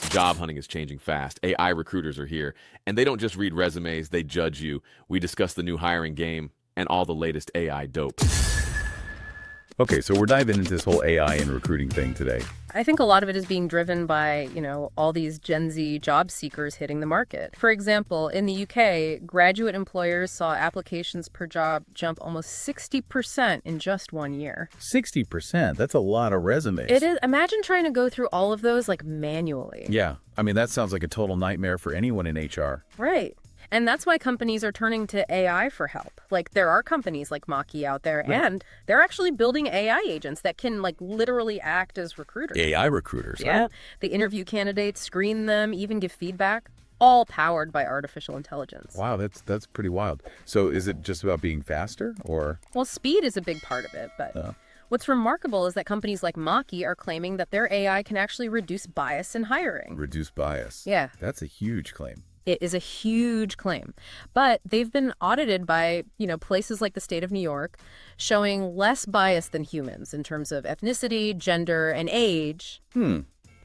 Job hunting is changing fast. AI recruiters are here, and they don't just read resumes, they judge you. We discuss the new hiring game and all the latest AI dope. Okay, so we're diving into this whole AI and recruiting thing today. I think a lot of it is being driven by, all these Gen Z job seekers hitting the market. For example, in the UK, graduate employers saw applications per job jump almost 60% in just 1 year. 60%? That's a lot of resumes. It is. Imagine trying to go through all of those manually. Yeah, I mean, that sounds like a total nightmare for anyone in HR. Right. And that's why companies are turning to AI for help. There are companies like Maki out there, right, and they're actually building AI agents that can literally act as recruiters. AI recruiters, yeah. huh? They interview candidates, screen them, even give feedback, all powered by artificial intelligence. Wow, that's pretty wild. So is it just about being faster, or? Well, speed is a big part of it, but what's remarkable is that companies like Maki are claiming that their AI can actually reduce bias in hiring. Reduce bias. Yeah. That's a huge claim. It is a huge claim, but they've been audited by, places like the state of New York, showing less bias than humans in terms of ethnicity, gender, and age.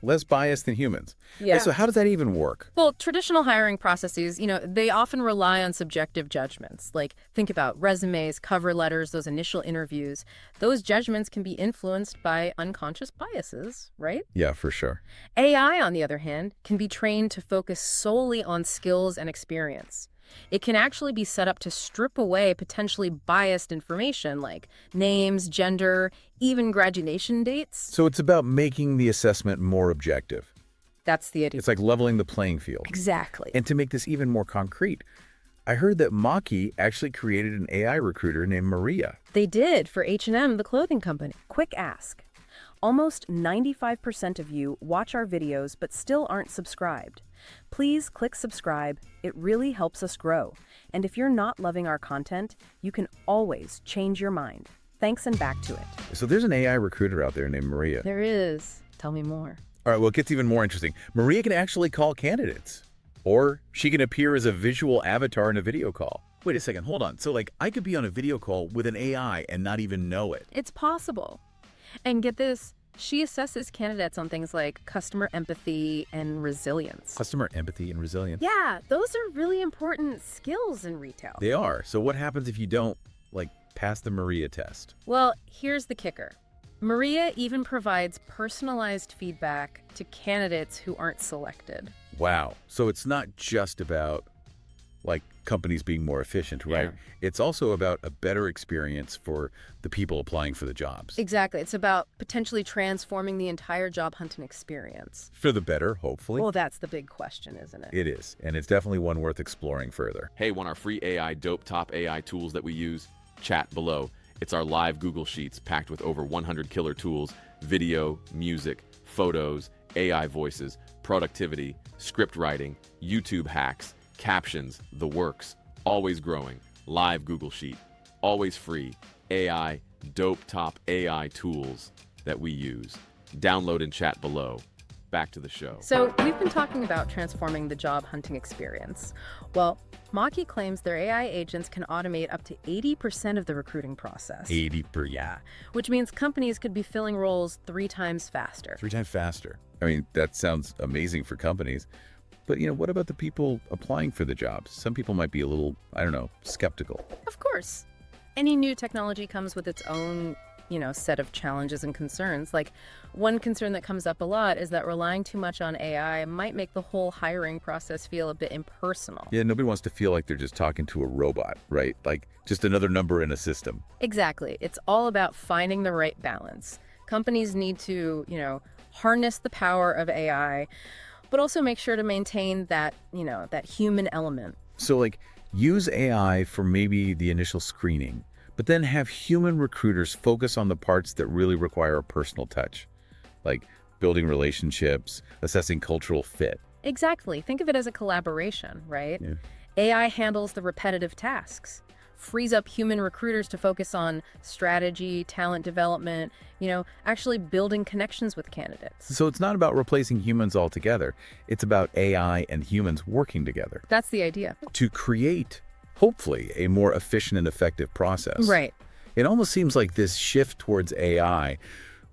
Less biased than humans. Yeah. So how does that even work? Well, traditional hiring processes, they often rely on subjective judgments. Think about resumes, cover letters, those initial interviews. Those judgments can be influenced by unconscious biases, right? Yeah, for sure. AI, on the other hand, can be trained to focus solely on skills and experience. It can actually be set up to strip away potentially biased information like names, gender, even graduation dates. So it's about making the assessment more objective. That's the idea. It's like leveling the playing field. Exactly. And to make this even more concrete, I heard that Maki actually created an AI recruiter named Maria. They did for H&M, the clothing company. Quick ask. Almost 95% of you watch our videos but still aren't subscribed. Please click subscribe. It really helps us grow. And if you're not loving our content, you can always change your mind. Thanks, and back to it. So there's an AI recruiter out there named Maria. There is. Tell me more. All right, well, it gets even more interesting. Maria can actually call candidates. Or she can appear as a visual avatar in a video call. Wait a second, hold on. So I could be on a video call with an AI and not even know it. It's possible. And get this, she assesses candidates on things like customer empathy and resilience. Customer empathy and resilience. Yeah, those are really important skills in retail. They are. So what happens if you don't, pass the Maria test? Well, here's the kicker. Maria even provides personalized feedback to candidates who aren't selected. Wow. So it's not just about, companies being more efficient, right? Yeah. It's also about a better experience for the people applying for the jobs. Exactly. It's about potentially transforming the entire job hunting experience. For the better, hopefully. Well, that's the big question, isn't it? It is. And it's definitely one worth exploring further. Hey, want our free AI dope top AI tools that we use? Chat below. It's our live Google Sheets packed with over 100 killer tools, video, music, photos, AI voices, productivity, script writing, YouTube hacks, captions, the works, always growing, live Google Sheet, always free, AI, dope top AI tools that we use. Download and chat below. Back to the show. So we've been talking about transforming the job hunting experience. Well, Maki claims their AI agents can automate up to 80% of the recruiting process. 80%. Yeah, which means companies could be filling roles 3 times faster. 3 times faster. I mean, that sounds amazing for companies. But, what about the people applying for the jobs? Some people might be a little, skeptical. Of course. Any new technology comes with its own, set of challenges and concerns. One concern that comes up a lot is that relying too much on AI might make the whole hiring process feel a bit impersonal. Yeah, nobody wants to feel like they're just talking to a robot, right? Just another number in a system. Exactly. It's all about finding the right balance. Companies need to, harness the power of AI, but also make sure to maintain that, that human element. So use AI for maybe the initial screening, but then have human recruiters focus on the parts that really require a personal touch, like building relationships, assessing cultural fit. Exactly. Think of it as a collaboration, right? Yeah. AI handles the repetitive tasks, frees up human recruiters to focus on strategy, talent development, actually building connections with candidates. So it's not about replacing humans altogether. It's about AI and humans working together. That's the idea. To create, hopefully, a more efficient and effective process. Right. It almost seems like this shift towards AI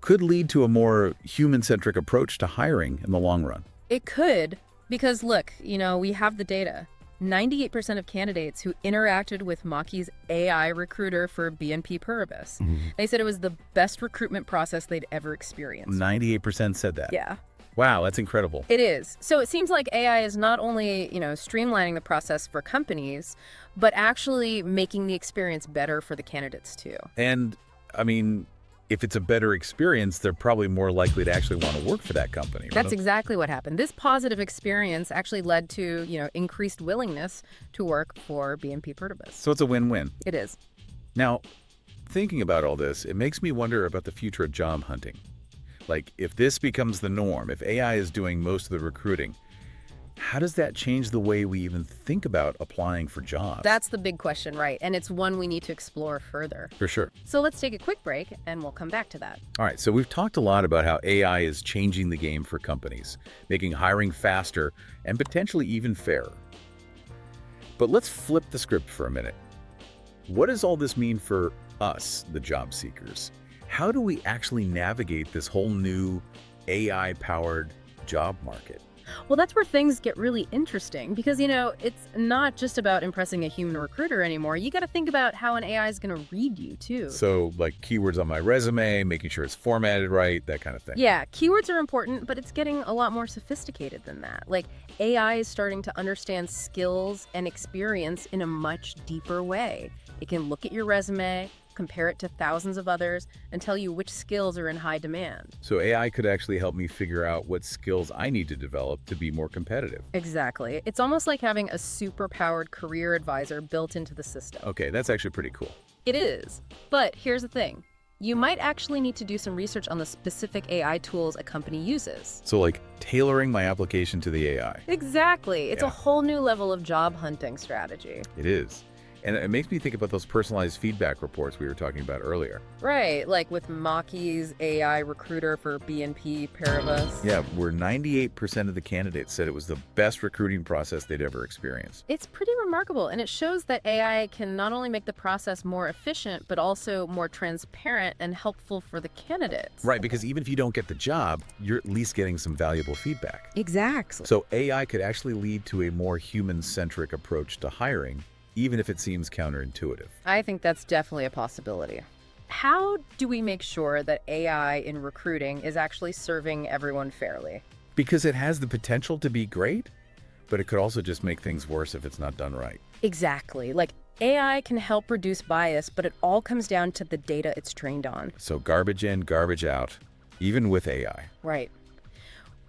could lead to a more human-centric approach to hiring in the long run. It could, because look, we have the data. 98% of candidates who interacted with Maki's AI recruiter for BNP Paribas. They said it was the best recruitment process they'd ever experienced. 98% said that. Yeah. Wow, that's incredible. It is. So it seems like AI is not only, streamlining the process for companies, but actually making the experience better for the candidates too. And, I mean, if it's a better experience, they're probably more likely to actually want to work for that company. Right? That's exactly what happened. This positive experience actually led to, increased willingness to work for BNP Paribas. So it's a win-win. It is. Now, thinking about all this, it makes me wonder about the future of job hunting. Like, if this becomes the norm, if AI is doing most of the recruiting, how does that change the way we even think about applying for jobs? That's the big question, right? And it's one we need to explore further. For sure. So let's take a quick break and we'll come back to that. All right, so we've talked a lot about how AI is changing the game for companies, making hiring faster and potentially even fairer. But let's flip the script for a minute. What does all this mean for us, the job seekers? How do we actually navigate this whole new AI-powered job market? Well, that's where things get really interesting because, it's not just about impressing a human recruiter anymore. You got to think about how an AI is going to read you, too. So, like keywords on my resume, making sure it's formatted right, that kind of thing. Yeah, keywords are important, but it's getting a lot more sophisticated than that. Like, AI is starting to understand skills and experience in a much deeper way. It can look at your resume, compare it to thousands of others, and tell you which skills are in high demand. So AI could actually help me figure out what skills I need to develop to be more competitive. Exactly. It's almost like having a super-powered career advisor built into the system. Okay, that's actually pretty cool. It is. But here's the thing. You might actually need to do some research on the specific AI tools a company uses. So like tailoring my application to the AI. Exactly. It's a Yeah. whole new level of job hunting strategy. It is. And it makes me think about those personalized feedback reports we were talking about earlier. Right, like with Maki's AI recruiter for BNP Paribas. Yeah, where 98% of the candidates said it was the best recruiting process they'd ever experienced. It's pretty remarkable, and it shows that AI can not only make the process more efficient, but also more transparent and helpful for the candidates. Right, because even if you don't get the job, you're at least getting some valuable feedback. Exactly. So AI could actually lead to a more human-centric approach to hiring, even if it seems counterintuitive. I think that's definitely a possibility. How do we make sure that AI in recruiting is actually serving everyone fairly? Because it has the potential to be great, but it could also just make things worse if it's not done right. Exactly. Like, AI can help reduce bias, but it all comes down to the data it's trained on. So garbage in, garbage out, even with AI. Right.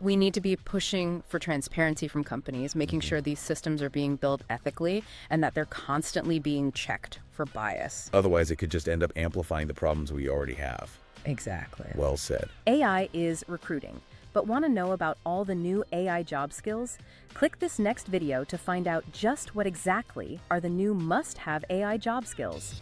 We need to be pushing for transparency from companies, making sure these systems are being built ethically and that they're constantly being checked for bias. Otherwise, it could just end up amplifying the problems we already have. Exactly. Well said. AI is recruiting. But want to know about all the new AI job skills? Click this next video to find out just what exactly are the new must-have AI job skills.